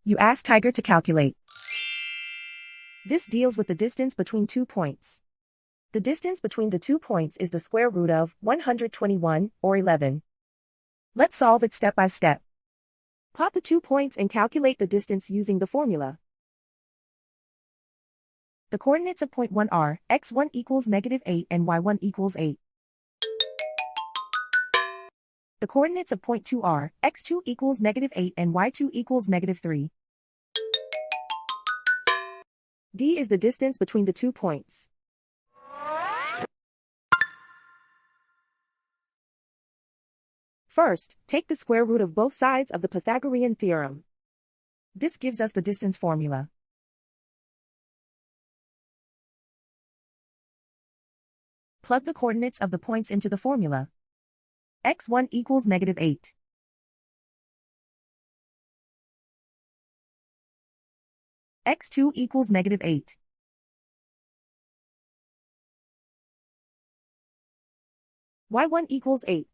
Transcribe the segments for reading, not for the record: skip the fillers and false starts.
You ask Tiger to calculate. This deals with the distance between 2 points. The distance between the 2 points is the square root of 121, or 11. Let's solve it step by step. Plot the 2 points and calculate the distance using the formula. The coordinates of point 1 are x1 equals -8 and y1 equals 8. The coordinates of point 2 are x2 equals -8 and y2 equals -3. D is the distance between the 2 points. First, take the square root of both sides of the Pythagorean theorem. This gives us the distance formula. Plug the coordinates of the points into the formula. x1 equals -8. x2 equals -8. y1 equals 8.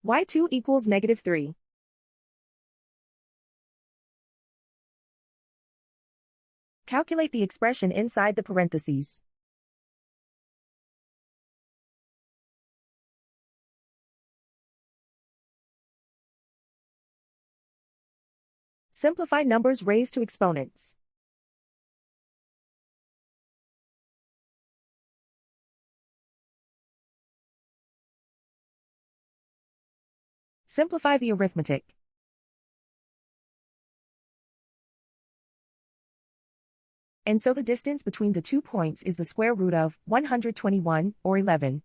y2 equals -3. Calculate the expression inside the parentheses. Simplify numbers raised to exponents. Simplify the arithmetic. And so the distance between the 2 points is the square root of 121, or 11.